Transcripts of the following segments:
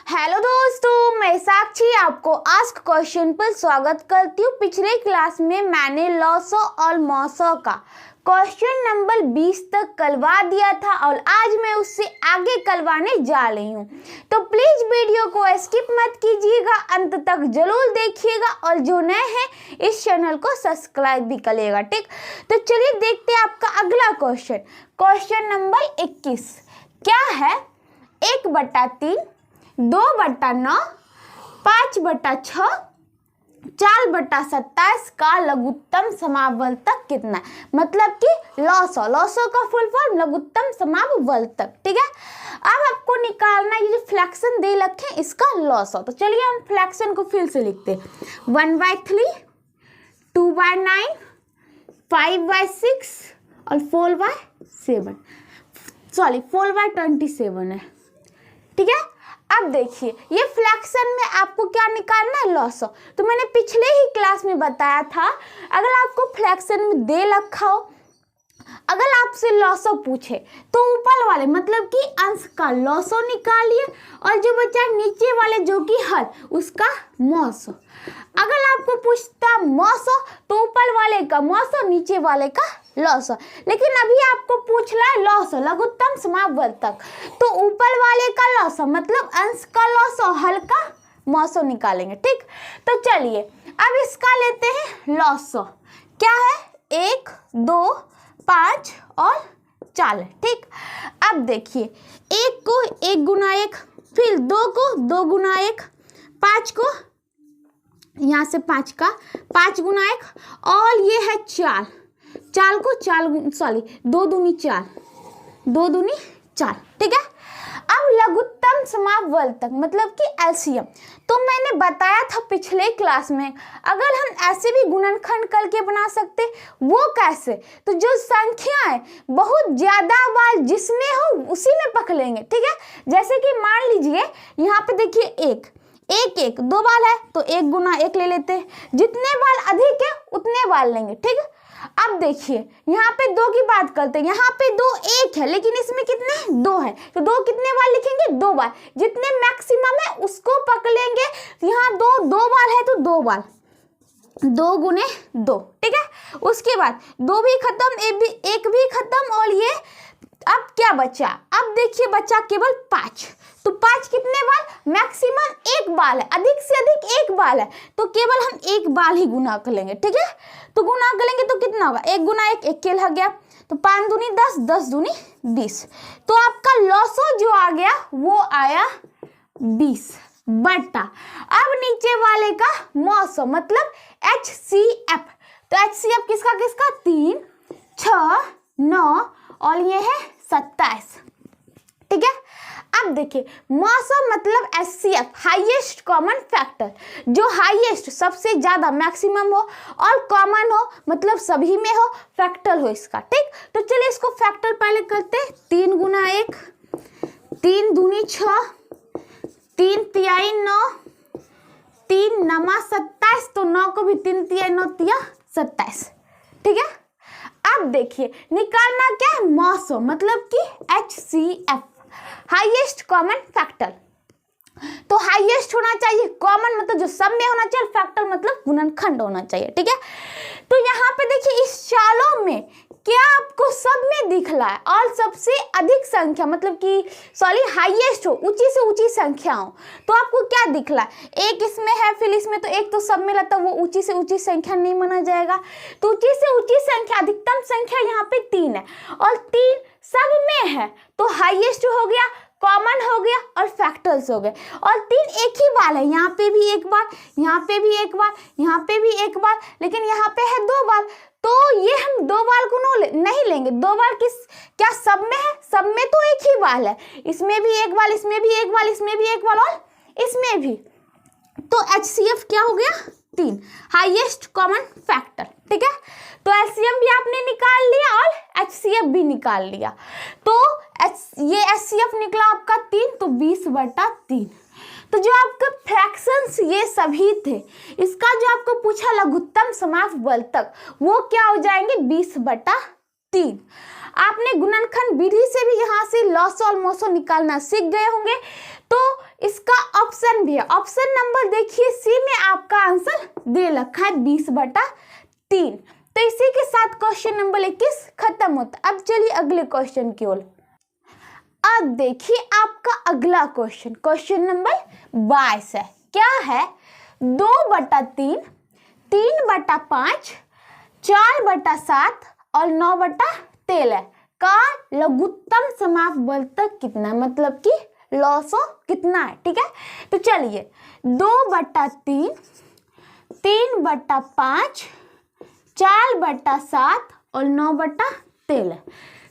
Hello दोस्तों, मैं साक्षी आपको आस्क क्वेश्चन पर स्वागत करती हूँ। पिछले क्लास में मैंने लॉसो और मॉसो का क्वेश्चन नंबर 20 तक करवा दिया था और आज मैं उससे आगे करवाने जा रही हूँ। तो प्लीज वीडियो को स्किप मत कीजिएगा, अंत तक जरूर देखिएगा और जो नए हैं इस चैनल को सब्सक्राइब भी करिएगा। ठीक, तो चलिए देखते हैं आपका अगला क्वेश्चन। क्वेश्चन नंबर 21 क्या है? 1/3, 2/9, 5/6, 4/27 का लघुत्तम समावर्तक कितना है? मतलब कि लॉसो का फुल फॉर्म लघुत्तम समावर्तक। ठीक है, अब आपको निकालना ये जो फ्रैक्शन दे रखे हैं इसका लॉसो। तो चलिए हम फ्रैक्शन को फिर से लिखते हैं। 1/3, 2/9, 5/6 और 4/27 है। ठीक है, अब देखिए ये फ्रैक्शन में आपको क्या निकालना है? लॉसो। तो मैंने पिछले ही क्लास में बताया था, अगर आपको फ्रैक्शन में दे रखा हो, अगर आपसे लॉसो पूछे तो ऊपर वाले मतलब कि अंश का लॉसो निकालिए और जो बचा नीचे वाले जो कि हर उसका मॉसो। अगर आपको पूछता मॉसो तो ऊपर वाले का मॉसो, नीचे वाले का लॉसो। लेकिन अभी आपको पूछ रहा है लॉसो लघुत्तम समावर्तक, तो ऊपर वाले का लॉसो मतलब अंश का लॉसो, हल का मॉसो निकालेंगे। ठीक, तो चलिए अब इसका लेते हैं लॉसो। क्या है? 1, 2, 5 और 4। ठीक, अब देखिए 1 को 1 गुना 1, फिर 2 को 2 गुना 1, 5 को यहाँ से 5 का 5 गुना 1 और ये है 4 को 2 दूनी 4, 2 दूनी 4। ठीक है, अब लघुत्तम समावर्तक मतलब कि एलसीएम। तो मैंने बताया था पिछले क्लास में, अगर हम ऐसे भी गुणनखंड करके बना सकते, वो कैसे? तो जो संख्या है बहुत ज्यादा बार जिसमें हो उसी में पकड़ेंगे। ठीक है, जैसे कि मान लीजिए यहाँ पे देखिए 1 2 बार है तो 1 गुना 1 ले लेते हैं, जितने बार अधिक है उतने बार लेंगे। ठीक है, अब देखिए यहाँ पे 2 की बात करते हैं, यहाँ पे 2 1 है लेकिन इसमें कितने 2 है, तो 2 कितने बार लिखेंगे? 2 बार। जितने मैक्सिमम है उसको पकड़ेंगे, यहाँ 2 बार है तो 2 बार, 2 गुने 2। ठीक है, उसके बाद 2 भी खत्म, 1 भी खत्म और ये अब क्या बचा? अब देखिए बचा केवल 5, तो 5 कितने बार? मैक्सिमम 1 बार है, अधिक से अधिक 1 बार है, तो केवल हम 1 बार ही गुना कर लेंगे। ठीक है, तो गुना करेंगे तो कितना होगा? 1 गुना 1 1 हो गया, तो 5 दूनी 10, 10 दूनी 20। तो आपका लॉसो जो आ गया वो आया 20 बटा, अब नीचे वाले का मॉसो मतलब HCF। तो HCF किसका 3, 6, 9 और ये है 27। ठीक है, अब देखिए मॉसो मतलब HCF हाईएस्ट कॉमन फैक्टर, जो हाईएस्ट सबसे ज्यादा मैक्सिमम हो और कॉमन हो मतलब सभी में हो, फैक्टर हो इसका। ठीक, तो चलिए इसको फैक्टर पहले करते हैं। 3 गुना 1, 3 दूनी 6, 3 तिहाई 9, 3 नमा 27, तो 9 को भी 3 तिहाई 9 तिया 27। ठीक है, अब देखिए निकालना क्या है? मॉसो मतलब कि HCF हाईएस्ट कॉमन फैक्टर। तो हाईएस्ट होना चाहिए, कॉमन मतलब जो सब में होना चाहिए, फैक्टर मतलब गुणनखंड होना चाहिए। ठीक है, तो यहाँ पे देखिए इस चालों में क्या आपको सब में दिख रहा है और सबसे अधिक संख्या मतलब कि हाईएस्ट हो, ऊंची से ऊंची संख्या हो, तो आपको क्या दिख रहा है? 1 इसमें है, फिर इसमें, तो 1 तो सब में रहता है, वो ऊंची से ऊंची संख्या नहीं माना जाएगा। तो ऊंची से ऊंची संख्या अधिकतम संख्या यहाँ पे 3 है और 3 सब में है, तो हाईएस्ट हो गया, कॉमन हो गया और फैक्टर्स हो गए। और 3 एक ही बार है, यहाँ पे भी 1 बार, यहाँ पे भी 1 बार, यहाँ पे भी 1 बार, लेकिन यहाँ पे है 2 बार, तो ये हम 2 बार को नहीं लेंगे। 2 बार क्या सब में है? सब में तो 1 ही बार है, इसमें भी 1 बार, इसमें भी 1 बार, इसमें भी 1 बार और इसमें भी। तो HCF क्या हो गया? 3 हाईएस्ट कॉमन फैक्टर। ठीक है, तो LCM भी आपने निकाल लिया और HCF भी निकाल लिया, तो ये HCF निकला आपका 3, तो 20/3। तो जो आपका फ्रैक्शंस ये सभी थे, इसका जो आपको पूछा लघुत्तम समावर्तक वो क्या हो जाएंगे? 20/3। आपने गुणनखंड विधि से भी यहाँ से लॉसो और मॉसो निकालना सीख गए होंगे। तो इसका ऑप्शन भी है। ऑप्शन नंबर देखिए सी में आपका आंसर दे रखा है 20/3। तो इसी के साथ क्वेश्चन नंबर 21 खत्म होता है। अब चलिए अगले क्वेश्चन की ओर। अब देखिए आपका अगला क्वेश्चन, क्वेश्चन नंबर 22 है। क्या है? 2/3, 3/5, 4/7 और 9/13 का लघुत्तम समापवर्तक कितना, मतलब कि लॉसो कितना है। ठीक है, तो चलिए 2/3, 3/5, 4/7 और 9/13।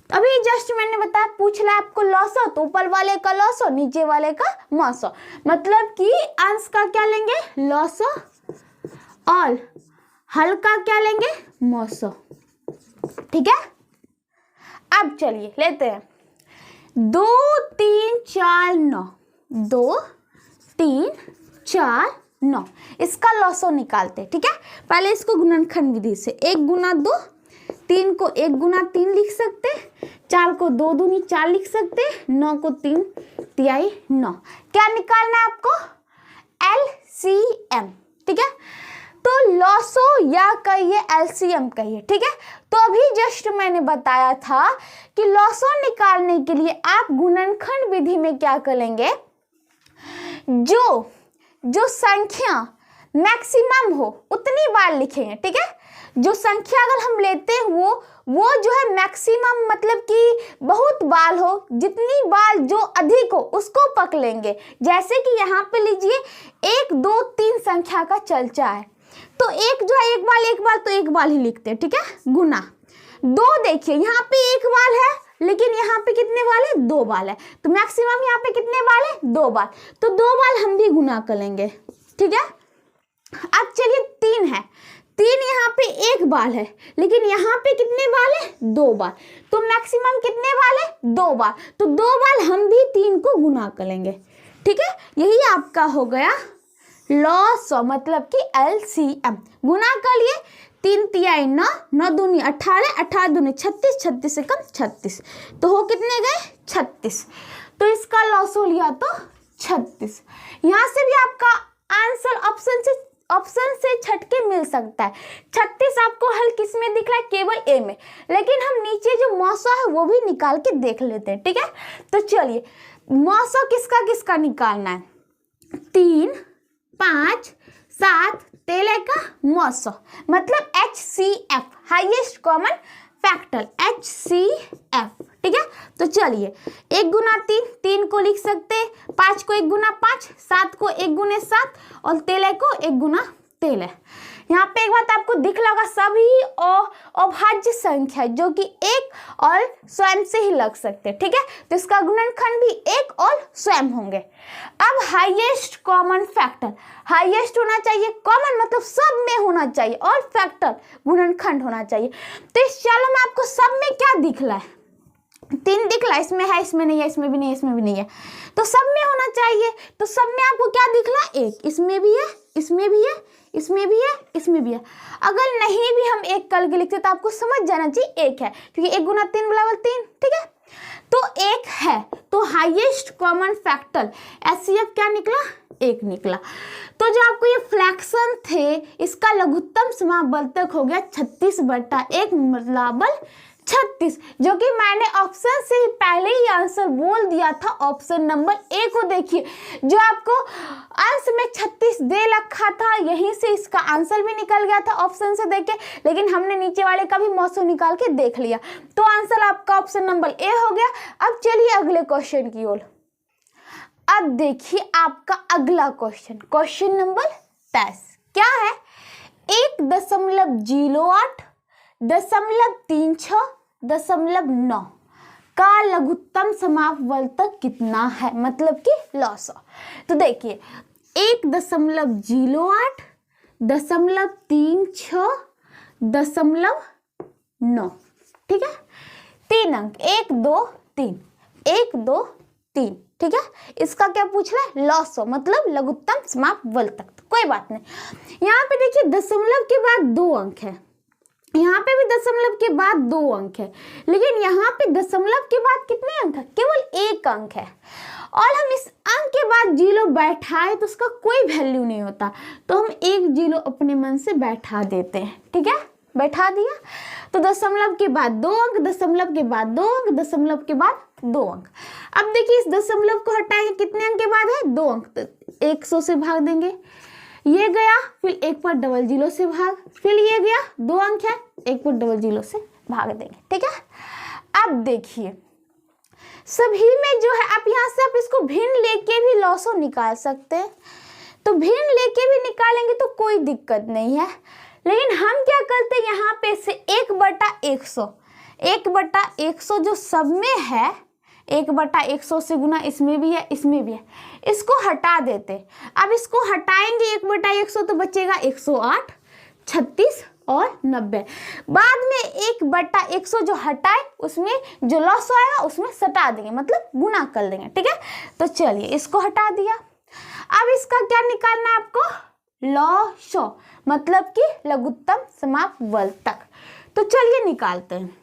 अभी जस्ट मैंने बताया, पूछ रहा है आपको लॉसो, तो ऊपर वाले का लॉसो, नीचे वाले का मौसो, मतलब कि अंश का क्या लेंगे लॉसो और हल का क्या लेंगे मौसो। ठीक है, अब चलिए लेते हैं 2 3 4 9, 2 3 4 9, इसका लॉसो निकालते हैं। ठीक है, पहले इसको गुणनखंड विधि से 1 गुना 2, 3 को 1 गुना 3 लिख सकते, 4 को 2 दूनी 4 लिख सकते, 9 को 3 तिहाई 9। क्या निकालना है आपको? LCM। ठीक है, तो लॉसो या कहिए LCM कहिए। ठीक है, तो अभी जस्ट मैंने बताया था कि लॉसो निकालने के लिए आप गुणनखंड विधि में क्या करेंगे, जो संख्या मैक्सिमम हो उतनी बार लिखेंगे। ठीक है, जो संख्या अगर हम लेते हैं वो जो है मैक्सिमम, मतलब कि बहुत बार हो, जितनी बार जो अधिक हो उसको पकड़ लेंगे। जैसे कि यहाँ पे लीजिए 1 2 3 संख्या का चर्चा है, तो एक जो है एक बार तो एक बार ही लिखते हैं। ठीक है, गुना 2, देखिए यहाँ पे एक बार है, लेकिन यहाँ पे कितने बार है? 2 बार है, तो मैक्सिमम यहाँ पे कितने बार है? 2 बार, तो 2 बार हम भी गुना करेंगे। ठीक है, अब चलिए 3 है, 3 यहाँ पे एक बार है, लेकिन यहाँ पे कितने बार है? 2 बार, तो मैक्सिमम कितने बार है? 2 बार, तो 2 बार हम भी 3 को गुना करेंगे। ठीक है, यही आपका हो गया लॉसो, मतलब कि LCM। गुना कर लिए, 3 तिहाई 9, 9 दूनी 18, 18 दूनी 36, 36 से कम 36, तो हो कितने गए? 36। तो इसका लॉसो लिया तो 36। यहाँ से भी आपका आंसर ऑप्शन से छटके मिल सकता है। 36 आपको हल किस में दिख रहा है? केवल ए में, लेकिन हम नीचे जो मौसो है वो भी निकाल के देख लेते हैं। ठीक है, तो चलिए मौसो किसका किसका निकालना है? 3 5 7 13 का मौसो, मतलब HCF, highest common factor, HCF। ठीक है, तो चलिए 1 गुना 3, 3 को लिख सकते, 5 को 1 गुना 5, 7 को 1 गुने 7 और 13 को 1 गुना 13। यहाँ पे एक बात आपको दिख लगा, सभी अभाज्य संख्या जो कि एक और स्वयं से ही लग सकते हैं। ठीक है, तो इसका गुणनखंड भी एक और स्वयं होंगे। अब हाईएस्ट कॉमन फैक्टर, हाईएस्ट होना चाहिए, कॉमन मतलब सब में होना चाहिए, और फैक्टर गुणनखंड होना चाहिए। तो इस चालों में आपको सब में क्या दिख रहा है? 3 दिख रहा है, इसमें है, इसमें नहीं है, इसमें भी नहीं है, इसमें भी नहीं है, तो सब में होना चाहिए। तो सब में आपको क्या दिख रहा है? 1, इसमें भी है, इसमें भी है, इसमें भी है, इसमें भी है। अगर नहीं भी हम 1 करके के लिखते तो आपको समझ जाना चाहिए 1 है, क्योंकि 1 गुना 3 बराबर 3। ठीक है, तो 1 है, तो हाईएस्ट कॉमन फैक्टर HCF क्या निकला? 1 निकला। तो जो आपको ये फ्रैक्शन थे, इसका लघुत्तम समापवर्तक हो गया 36/1 बराबर 36, जो कि मैंने ऑप्शन से ही पहले ही आंसर बोल दिया था। ऑप्शन नंबर ए को देखिए, जो आपको अंश में 36 दे रखा था, यहीं से इसका आंसर भी निकल गया था ऑप्शन से देख के, लेकिन हमने नीचे वाले का भी मौसम निकाल के देख लिया, तो आंसर आपका ऑप्शन नंबर ए हो गया। अब चलिए अगले क्वेश्चन की ओर। अब देखिए आपका अगला क्वेश्चन, क्वेश्चन नंबर 23 क्या है? 1.08, 0.36, 0.9 का लघुत्तम समापवर्तक कितना है, मतलब कि लॉसो। तो देखिए 1.08, 0.36, 0.9, ठीक है, 3 अंक, 1 2 3, 1 2 3, ठीक है। इसका क्या पूछ रहा है? लॉसो, मतलब लघुत्तम समापवर्तक। तो कोई बात नहीं, यहाँ पे देखिए दशमलव के बाद 2 अंक है, यहाँ पे भी दशमलव के बाद 2 अंक है, लेकिन यहाँ पे दशमलव के बाद कितने अंक है? केवल 1 अंक है। और हम इस अंक के बाद जीरो बैठाए तो उसका कोई वैल्यू नहीं होता, तो हम एक जीरो अपने मन से बैठा देते हैं। ठीक है, बैठा दिया तो दशमलव के बाद 2 अंक, दशमलव के बाद 2 अंक, दशमलव के बाद 2 अंक। अब देखिए इस दशमलव को हटाएंगे, कितने अंक के बाद है 2 अंक, तो 100 से भाग देंगे, ये गया, फिर 1 पर डबल जीरो से भाग, फिर ये गया 2 अंक है, 1 पर डबल जीरो से भाग देंगे। ठीक है, अब देखिए सभी में जो है आप यहाँ से आप इसको भिन्न लेके भी लॉसो निकाल सकते हैं, तो भिन्न लेके भी निकालेंगे तो कोई दिक्कत नहीं है, लेकिन हम क्या करते हैं यहाँ पे से 1/100, 1/100 जो सब में है 1/100 से गुना इसमें भी है, इसमें भी है, इसको हटा देते। अब इसको हटाएंगे 1/100 तो बचेगा 108, 36 और 90। बाद में 1/100 जो हटाए उसमें जो लॉस आएगा उसमें सटा देंगे, मतलब गुना कर देंगे। ठीक है, तो चलिए इसको हटा दिया। अब इसका क्या निकालना है आपको, लॉसो, मतलब कि लघुत्तम समापवर्तक। तो चलिए निकालते हैं।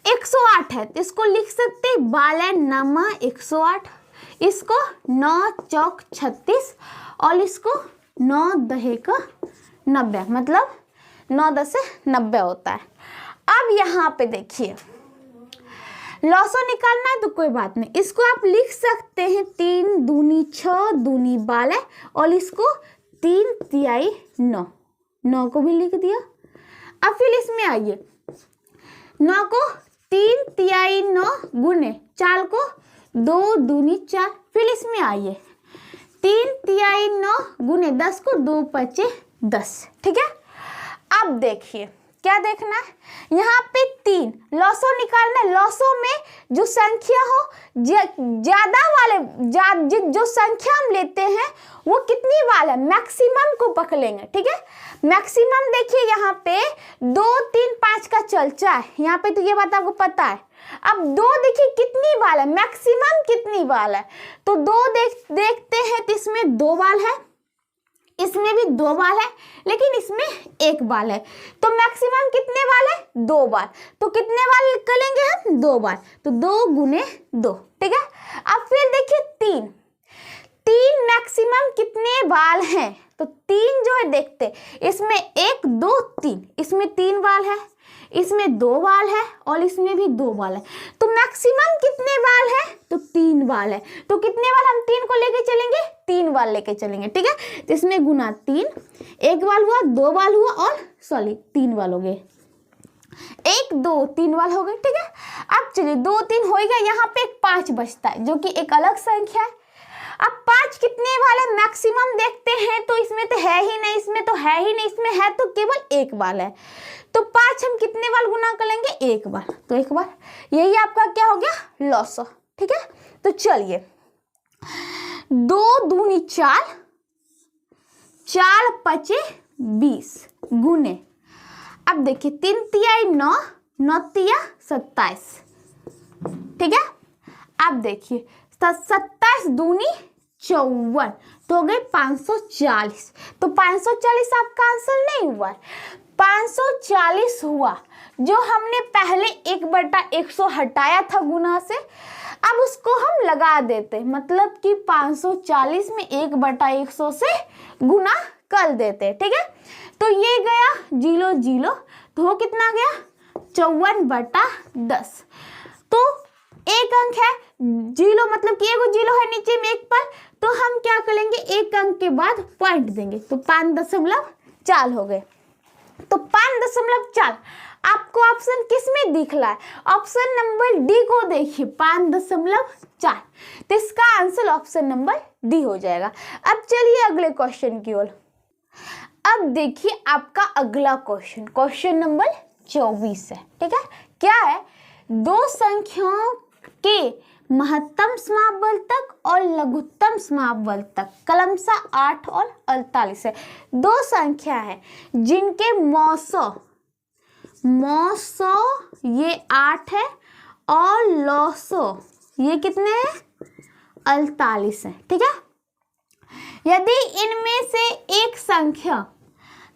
108 है तो इसको लिख सकते हैं 12 नमा 108, इसको 9 चौक 36 और इसको 9 दहे का 90, मतलब 9 10 से 90 होता है। अब यहाँ पे देखिए लॉसो निकालना है तो कोई बात नहीं, इसको आप लिख सकते हैं 3 दूनी 6 दूनी 12 और इसको 3 तिहाई 9, 9 को भी लिख दिया। अब फिर इसमें आइए 9 को 3 तिहाई 9 गुने 4 को 2 दूनी 4, फिर इसमें आइए 3 तिहाई 9 गुने 10 को 2 पचे 10। ठीक है, अब देखिए क्या देखना है, यहाँ पे 3 लॉसो निकालना है। लॉसो में जो संख्या हो ज्यादा वाले जो संख्या हम लेते हैं वो कितनी वाला मैक्सिमम को पकड़ेंगे। ठीक है, मैक्सिमम देखिए यहाँ पे 2 3 5 का चलचा है यहाँ पे, तो ये बात आपको पता है। अब 2 देखिए कितनी बाल है, मैक्सिमम कितनी बाल है, तो 2 देखते हैं तो इसमें 2 बाल है, इसमें भी 2 बाल है, लेकिन इसमें 1 बाल है, तो मैक्सिमम कितने बाल है 2 बाल, तो कितने बाल निकलेंगे हम 2 बाल, तो 2 गुने 2। ठीक है, अब फिर देखिए 3 मैक्सिमम कितने बाल हैं, तो 3 जो है देखते इसमें 1 2 3, इसमें 3 बाल है, इसमें 2 बाल है और इसमें भी 2 बाल है, तो मैक्सिमम कितने बाल है तो 3 बाल है, तो कितने बाल हम 3 को लेके चलेंगे 3 बाल लेके चलेंगे। ठीक है, तो इसमें गुना 3, 1 बाल हुआ 2 बाल हुआ और 3 बाल हो गए, 1 2 3 बाल हो गए। ठीक है, अब चलिए 2 3 हो गया, यहाँ पे एक 5 बचता है जो कि एक अलग संख्या है। अब 5 कितने वाले मैक्सिमम देखते हैं तो इसमें तो है ही नहीं, इसमें तो है ही नहीं, इसमें है तो केवल 1 बाल है, तो 5 हम कितने बाल गुना कर लेंगे 1 बार, तो 1 बार, यही आपका क्या हो गया लॉसो। ठीक है, तो चलिए 2 दूनी 4, 4 पचे 20 गुने, अब देखिए 3 तिहाई 9, 9 तिया 27। ठीक है, अब देखिए 27 दूनी 54, तो हो गए 540, तो 540 आपका आंसर नहीं हुआ, 540 हुआ, जो हमने पहले 1/100 हटाया था गुना से, अब उसको हम लगा देते, मतलब कि 540 में 1/100 से गुना कर देते। ठीक है, तो ये गया 0 0, तो हो कितना गया 54/10, तो 1 अंक है 0, मतलब कि 1 0 है नीचे में 1 पर, तो हम क्या करेंगे 1 अंक के बाद पॉइंट देंगे, तो 5.4 हो गए, तो 5.4 आपको ऑप्शन किस में दिख रहा है, ऑप्शन नंबर डी को देखिए 5.4, तो इसका आंसर ऑप्शन नंबर डी हो जाएगा। अब चलिए अगले क्वेश्चन की ओर। अब देखिए आपका अगला क्वेश्चन, क्वेश्चन नंबर 24 है। ठीक है, क्या है, 2 संख्याओं के महत्तम समापवर्तक और लघुत्तम समापवर्तक क्रमशः 8 और 48 है। 2 संख्या है जिनके मौसो ये 8 है और लौसो ये कितने हैं 48 है। ठीक है, यदि इनमें से एक संख्या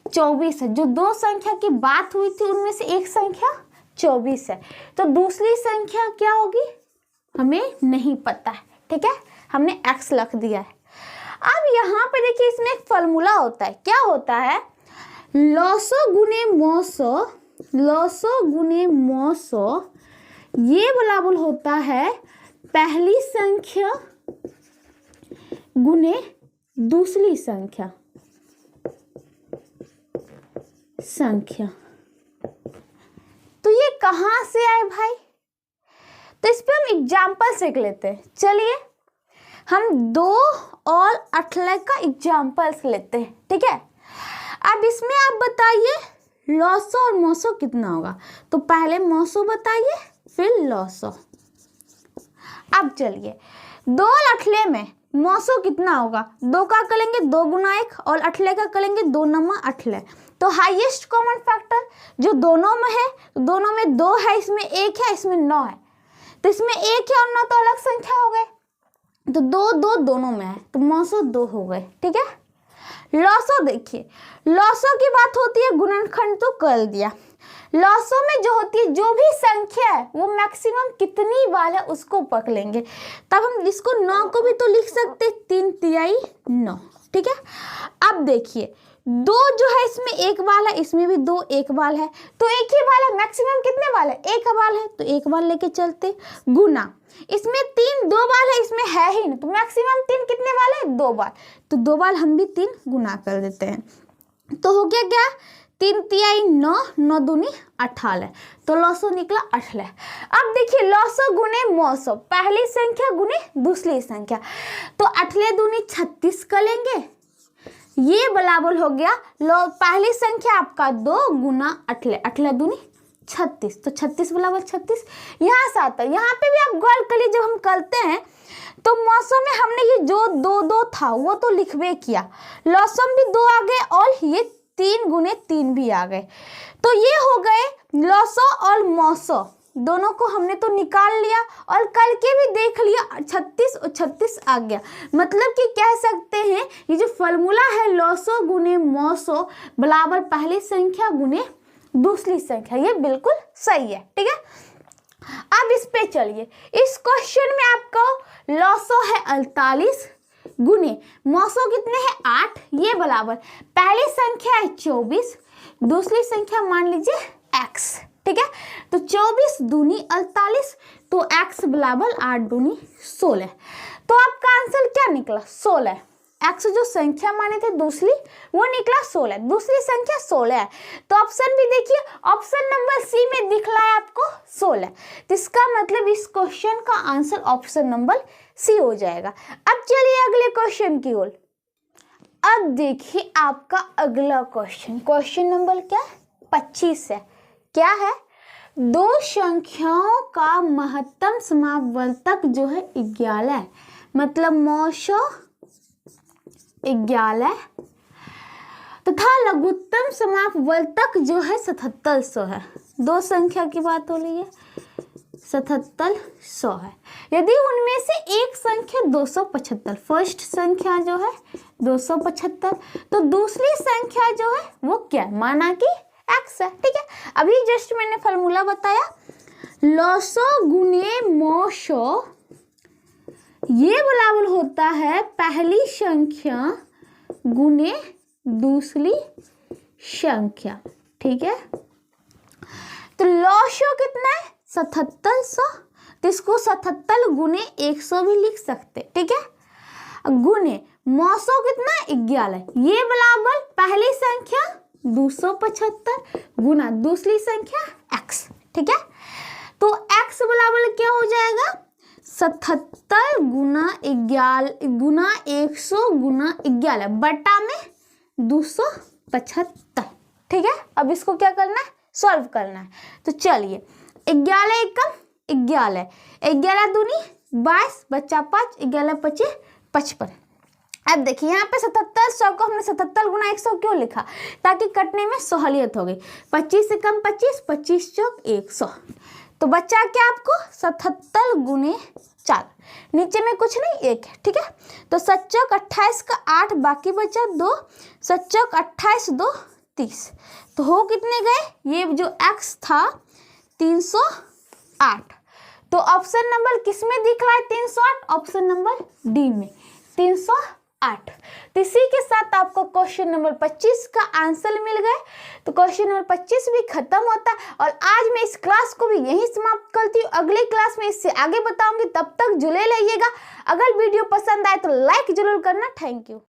24 है, जो 2 संख्या की बात हुई थी उनमें से एक संख्या 24 है, तो दूसरी संख्या क्या होगी हमें नहीं पता है। ठीक है, हमने x रख दिया है। अब यहाँ पे देखिए इसमें एक फॉर्मूला होता है, क्या होता है, लॉसो गुने मौसो ये बराबर होता है पहली संख्या गुने दूसरी संख्या। तो ये कहाँ से आए भाई, तो इस पे हम एग्जाम्पल सीख लेते हैं। चलिए हम 2 और 18 का एग्जाम्पल्स लेते हैं, ठीक है। अब इसमें आप बताइए लॉसो और मौसो कितना होगा, तो पहले मौसो बताइए फिर लॉसो। अब चलिए 2 और 18 में मौसो कितना होगा, 2 का करेंगे 2 गुना 1 और 18 का करेंगे 2 नमा 18। तो हाईएस्ट कॉमन फैक्टर जो दोनों में है, दोनों में 2 है, इसमें 1 है, इसमें 9 है, तो इसमें 1 है और 9 तो अलग संख्या हो गए, तो 2 2 दोनों में है, तो मौसो 2 हो गए, ठीक है। लॉसो देखिए, लॉसो की बात होती है गुणनखंड तो कर दिया, लॉसो में जो होती है जो भी संख्या है वो मैक्सिमम कितनी बार है उसको पकड़ लेंगे, तब हम इसको 9 को भी तो लिख सकते 3 तिहाई 9, ठीक है। अब देखिए 2 जो है इसमें 1 बार है, इसमें भी 2 1 बार है, तो एक ही बार है, मैक्सिमम कितने बार है 1 बार है, तो 1 बार लेके चलते, गुना इसमें 3 2 बार है, इसमें है ही नहीं, तो मैक्सिमम 3 कितने बार है 2 बार, तो 2 बार हम भी 3 गुना कर देते हैं, तो हो गया क्या 3 तिहाई 9 9 दूनी 18, तो लॉसो निकला 18। अब देखिए लॉसो गुने मौसो पहली संख्या गुने दूसरी संख्या, तो 18 दूनी 36 करेंगे, ये बराबर हो गया पहली संख्या आपका 2 गुना 18, 18 दूनी 36, तो 36 बराबर 36 यहाँ से आता है। यहाँ पे भी आप गौर करिए, जब हम करते हैं तो मौसम में हमने ये जो 2 2 था वो तो लिखवे किया, लॉसम भी 2 आ गए और ये 3 गुने 3 भी आ गए, तो ये हो गए लॉसो और मौसो, दोनों को हमने तो निकाल लिया और करके भी देख लिया, 36 और 36 आ गया। मतलब कि कह सकते हैं ये जो फॉर्मूला है लॉसो गुने मौसो बराबर पहली संख्या गुने दूसरी संख्या, ये बिल्कुल सही है, ठीक है। अब इस पे चलिए, इस क्वेश्चन में आपको लॉसो है 48 गुने मौसो कितने हैं 8, ये बराबर पहली संख्या है 24, दूसरी संख्या मान लीजिए x, ठीक है। तो 24 दूनी 48, तो x बराबर 8 दूनी 16, तो आपका आंसर क्या निकला 16। x जो संख्या माने थे दूसरी वो निकला 16, दूसरी संख्या 16 है, तो ऑप्शन भी देखिए, ऑप्शन नंबर सी में दिख रहा है आपको 16, तो इसका मतलब इस क्वेश्चन का आंसर ऑप्शन नंबर सी हो जाएगा। अब चलिए अगले क्वेश्चन की ओर। अब देखिए आपका अगला क्वेश्चन, क्वेश्चन नंबर क्या 25 है, क्या है, 2 संख्याओं का महत्तम समावर्तक जो है 11 है, मतलब मौसो 11 तथा लघुत्तम समावर्तक जो है 7700 है। 2 संख्या की बात हो रही है, 7700 है। यदि उनमें से एक संख्या 275, फर्स्ट संख्या जो है 275, तो दूसरी संख्या जो है वो क्या, माना कि x है, ठीक है। अभी जस्ट मैंने फॉर्मूला बताया, लॉसो गुने मौसो ये बराबर होता है पहली संख्या गुने दूसरी संख्या, ठीक है। तो लॉसो कितना है 7700, तो इसको 77 गुने 100 भी लिख सकते, ठीक है। गुने मौसो कितना 11, ये बराबर पहली संख्या 275 गुना दूसरी संख्या x, ठीक है। तो x बराबर क्या हो जाएगा 77 गुना 100 गुना 11 बटा में 275, ठीक है। अब इसको क्या करना है, सॉल्व करना है। तो चलिए 11 एकम 11, 11 दूनी 22 बचा 5, 11 25 55। अब देखिए यहाँ पे 7700 को हमने 77 गुना 100 क्यों लिखा, ताकि कटने में सहूलियत हो गई। 25 से कम 25, 25 चौक 100, तो बच्चा क्या आपको 77 गुने 4, नीचे में कुछ नहीं 1 है, ठीक है। तो 7 चौक 28 का 8, बाकी बचा 2, 7 चौक 28 2 30, तो हो कितने गए, ये जो x था 308, तो ऑप्शन नंबर किस में दिख रहा है 308? ऑप्शन नंबर डी में 308। तो इसी के साथ आपको क्वेश्चन नंबर 25 का आंसर मिल गए। तो क्वेश्चन नंबर 25 भी खत्म होता है और आज मैं इस क्लास को भी यहीं समाप्त करती हूँ। अगली क्लास में इससे आगे बताऊंगी, तब तक जुड़े रहिएगा। अगर वीडियो पसंद आए तो लाइक जरूर करना। Thank you.